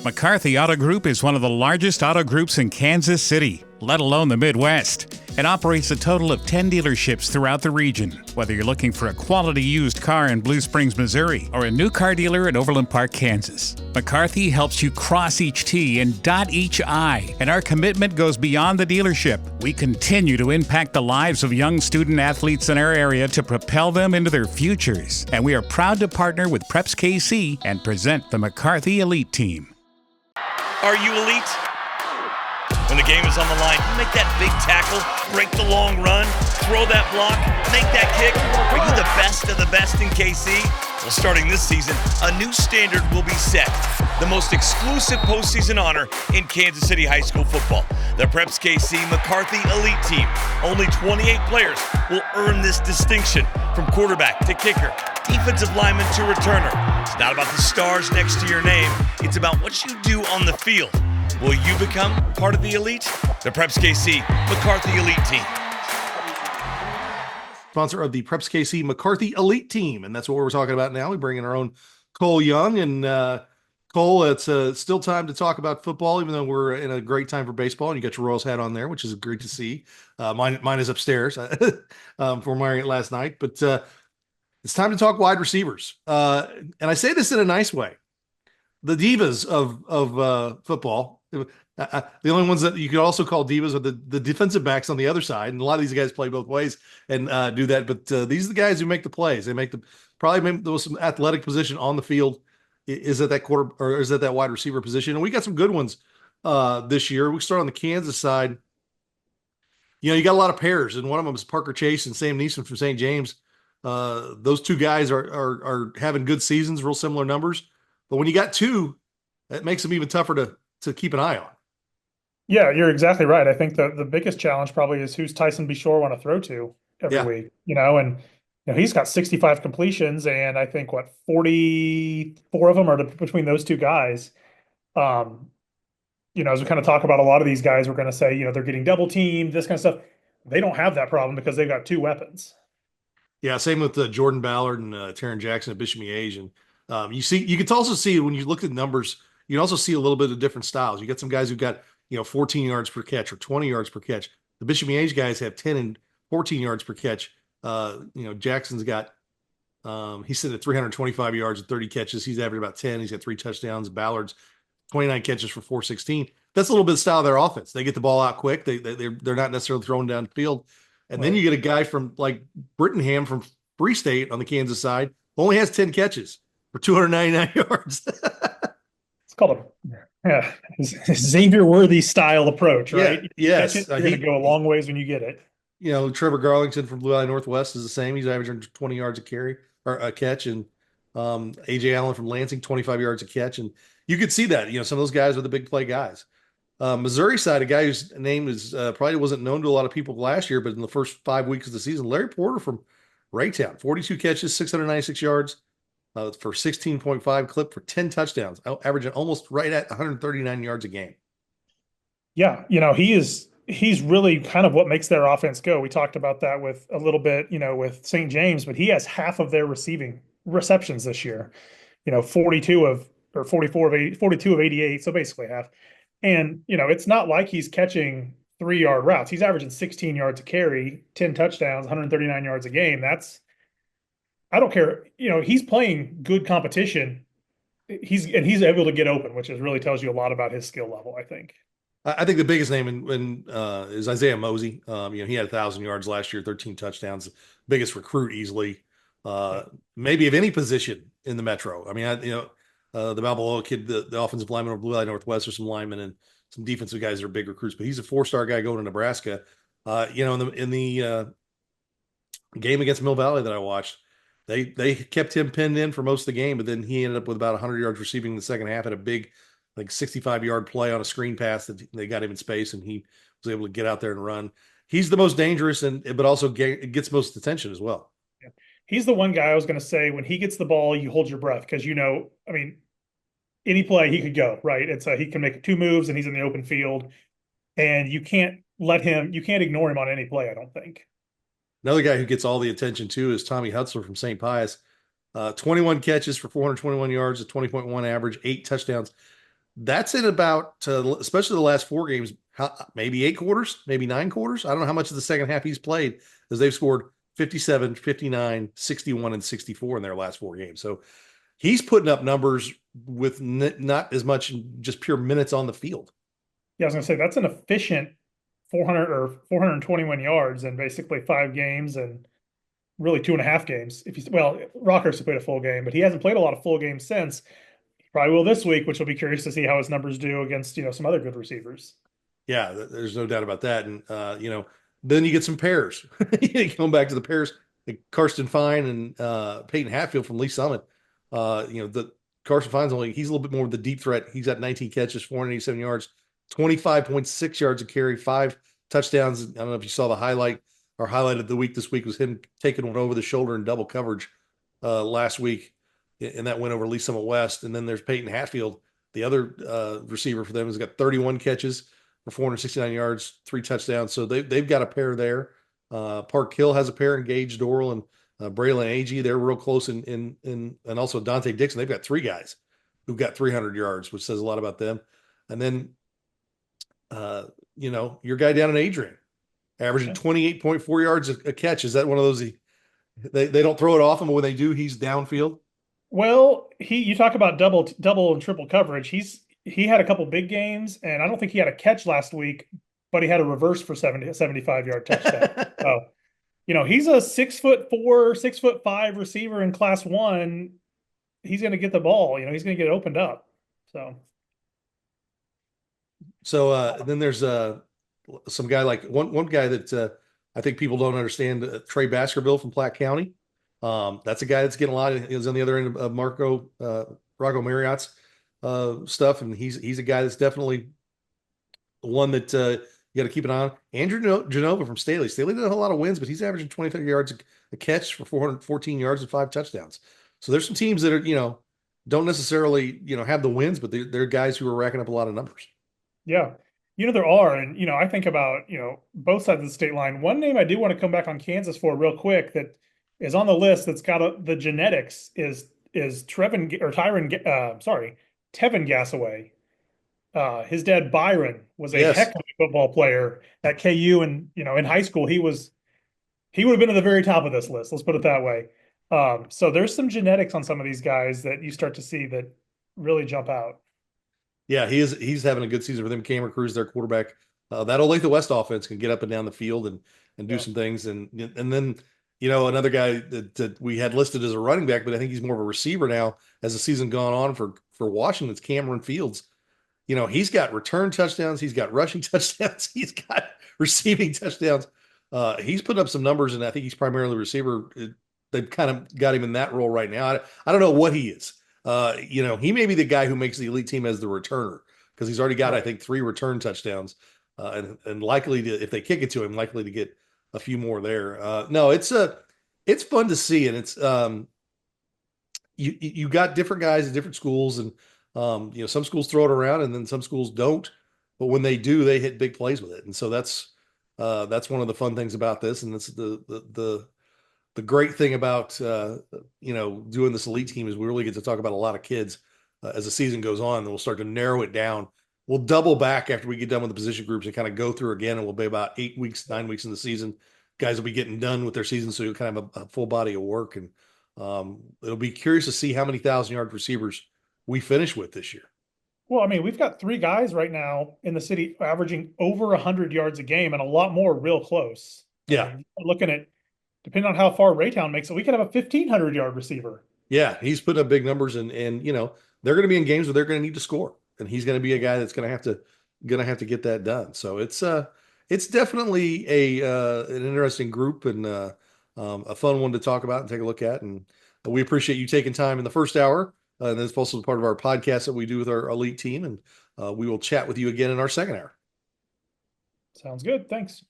McCarthy Auto Group is one of the largest auto groups in Kansas City, let alone the Midwest. It operates a total of 10 dealerships throughout the region. Whether you're looking for a quality used car in Blue Springs, Missouri, or a new car dealer in Overland Park, Kansas, McCarthy helps you cross each T and dot each I. And our commitment goes beyond the dealership. We continue to impact the lives of young student athletes in our area to propel them into their futures. And we are proud to partner with PrepsKC and present the McCarthy Elite Team. Are you elite? When the game is on the line, you make that big tackle, break the long run, throw that block, make that kick. Are you the best of the best in KC? Well, starting this season, a new standard will be set. The most exclusive postseason honor in Kansas City high school football. The PrepsKC McCarthy Elite Team. Only 28 players will earn this distinction, from quarterback to kicker, defensive lineman to returner. It's not about the stars next to your name. It's about what you do on the field. Will you become part of the elite? The PrepsKC McCarthy Elite Team. Sponsor of the PrepsKC McCarthy Elite Team, and that's what we're talking about now. We bring in our own Cole Young, and Cole, it's still time to talk about football, even though we're in a great time for baseball, and you got your Royals hat on there, which is great to see. Mine is upstairs from wearing it last night, but it's time to talk wide receivers. And I say this in a nice way. The divas of football, the only ones that you could also call divas are the defensive backs on the other side. And a lot of these guys play both ways and do that. But these are the guys who make the plays. They make probably the most athletic position on the field is at that quarter, or is at that wide receiver position. And we got some good ones this year. We start on the Kansas side. You know, you got a lot of pairs, and one of them is Parker Chase and Sam Neeson from St. James. Those two guys are having good seasons, real similar numbers. But when you got two, that makes them even tougher to keep an eye on. Yeah, you're exactly right. I think the biggest challenge probably is who's Tyson Beshore want to throw to every week, and he's got 65 completions, and I think 44 of them are between those two guys. As we kind of talk about a lot of these guys, we're going to say, they're getting double teamed, this kind of stuff. They don't have that problem because they've got two weapons. Yeah, same with Jordan Ballard and Taron Jackson at Bishop Miege. And you can also see when you look at numbers, you can also see a little bit of different styles. You got some guys who got 14 yards per catch or 20 yards per catch. The Bishop Miege guys have 10 and 14 yards per catch. Jackson's got he's sitting at 325 yards and 30 catches. He's averaging about 10. He's got 3 touchdowns. Ballard's 29 catches for 416. That's a little bit of style of their offense. They get the ball out quick. They're not necessarily throwing down the field. And then you get a guy from like Brittingham from Free State on the Kansas side, only has 10 catches for 299 yards. It's called a Xavier Worthy style approach, right? Yeah, yes. You're going to go a long ways when you get it. Trevor Garlington from Blue Valley Northwest is the same. He's averaging 20 yards a carry or a catch. And AJ Allen from Lansing, 25 yards a catch. And you could see that, some of those guys are the big play guys. Missouri side, a guy whose name is probably wasn't known to a lot of people last year, but in the first 5 weeks of the season, Larry Porter from Raytown, 42 catches, 696 yards for 16.5 clip for 10 touchdowns, averaging almost right at 139 yards a game. Yeah, he's really kind of what makes their offense go. We talked about that with a little bit, with St. James, but he has half of their receiving receptions this year. 42 of 88, so basically half. And, it's not like he's catching 3-yard routes. He's averaging 16 yards a carry, 10 touchdowns, 139 yards a game. I don't care. He's playing good competition. He's able to get open, which really tells you a lot about his skill level, I think. I think the biggest name is Isaiah Mosey. He had 1,000 yards last year, 13 touchdowns, biggest recruit easily, maybe of any position in the Metro. I mean, the Balboa kid, the offensive lineman of Blue Valley Northwest, or some linemen and some defensive guys that are big recruits, but he's a 4-star guy going to Nebraska. In the game against Mill Valley that I watched, they kept him pinned in for most of the game, but then he ended up with about 100 yards receiving in the second half at a big, 65-yard play on a screen pass that they got him in space, and he was able to get out there and run. He's the most dangerous, but also gets most attention as well. Yeah. He's the one guy I was going to say, when he gets the ball, you hold your breath because, any play he could go, right? He can make 2 moves and he's in the open field, and you can't ignore him on any play, I don't think. Another guy who gets all the attention too is Tommy Hutzler from St. Pius. 21 catches for 421 yards, a 20.1 average, 8 touchdowns. That's in about, especially the last 4 games, maybe 8 quarters, maybe 9 quarters. I don't know how much of the second half he's played, as they've scored 57, 59, 61, and 64 in their last 4 games. So he's putting up numbers with not as much just pure minutes on the field. Yeah, I was gonna say that's an efficient 400 or 421 yards in basically 5 games and really 2.5 games. If you well, Rockhurst played a full game, but he hasn't played a lot of full games since. He probably will this week, which will be curious to see how his numbers do against some other good receivers. Yeah, there's no doubt about that. And then you get some pairs. Going back to the pairs, like Karsten Fine and Peyton Hatfield from Lee Summit. The Carson Fine's he's a little bit more of the deep threat. He's got 19 catches, 487 yards, 25.6 yards a carry, 5 touchdowns. I don't know if you saw the highlight of the week this week was him taking one over the shoulder in double coverage last week, and that went over Lee Summit West. And then there's Peyton Hatfield, the other receiver for them, has got 31 catches for 469 yards, 3 touchdowns. So they've got a pair there. Park Hill has a pair in Gage Doral and Braylon Agee. They're real close and also Dante Dixon. They've got 3 guys who've got 300 yards, which says a lot about them. And then, your guy down in Adrian, averaging 28.4 yards a catch. Is that one of those they don't throw it off him, but when they do, he's downfield? Well, you talk about double and triple coverage. He had a couple big games, and I don't think he had a catch last week, but he had a reverse for 75-yard touchdown. So, he's a 6'4", 6'5" receiver in Class 1. He's going to get the ball. He's going to get it opened up. So then there's some guy like one guy that I think people don't understand, Trey Baskerville from Platte County. That's a guy that's getting a lot. He's on the other end of Rocco Marriott's stuff, and he's a guy that's definitely one that you got to keep an eye on. Andrew Genova from Staley. Staley did a whole lot of wins, but he's averaging 23 yards a catch for 414 yards and 5 touchdowns. So there's some teams that are don't necessarily have the wins, but they're guys who are racking up a lot of numbers. Yeah. There are, and I think about, both sides of the state line. One name I do want to come back on Kansas for real quick that is on the list that's got the genetics is Tevin Gassaway. His dad Byron was a heck of a football player at KU, and in high school he would have been at the very top of this list. Let's put it that way. So there's some genetics on some of these guys that you start to see that really jump out. Yeah, he's having a good season for them. Cameron Cruz, their quarterback. That Olathe West offense can get up and down the field and do some things. And then another guy that we had listed as a running back, but I think he's more of a receiver now as the season gone on for Washington's Cameron Fields. He's got return touchdowns, he's got rushing touchdowns, he's got receiving touchdowns. He's putting up some numbers, and I think he's primarily a receiver. They've kind of got him in that role right now. I don't know what he is. He may be the guy who makes the elite team as the returner, because he's already got, I think, 3 return touchdowns, and likely to, if they kick it to him, likely to get a few more there. No, it's fun to see, and it's you got different guys at different schools, and some schools throw it around, and then some schools don't. But when they do, they hit big plays with it, and so that's one of the fun things about this, and that's the great thing about doing this elite team is we really get to talk about a lot of kids as the season goes on. And we'll start to narrow it down. We'll double back after we get done with the position groups and kind of go through again, and we'll be about 8 weeks, 9 weeks in the season. Guys will be getting done with their season, so you'll kind of have a full body of work, and it'll be curious to see how many 1,000-yard receivers we finish with this year. Well, I mean, we've got 3 guys right now in the city averaging over 100 yards a game, and a lot more real close. Yeah, looking at, depending on how far Raytown makes it, we could have a 1,500-yard receiver. Yeah, he's putting up big numbers, and they're going to be in games where they're going to need to score, and he's going to be a guy that's going to have to get that done. So it's definitely an interesting group, and a fun one to talk about and take a look at. And we appreciate you taking time in the first hour, and that's also part of our podcast that we do with our elite team. And we will chat with you again in our second hour. Sounds good. Thanks.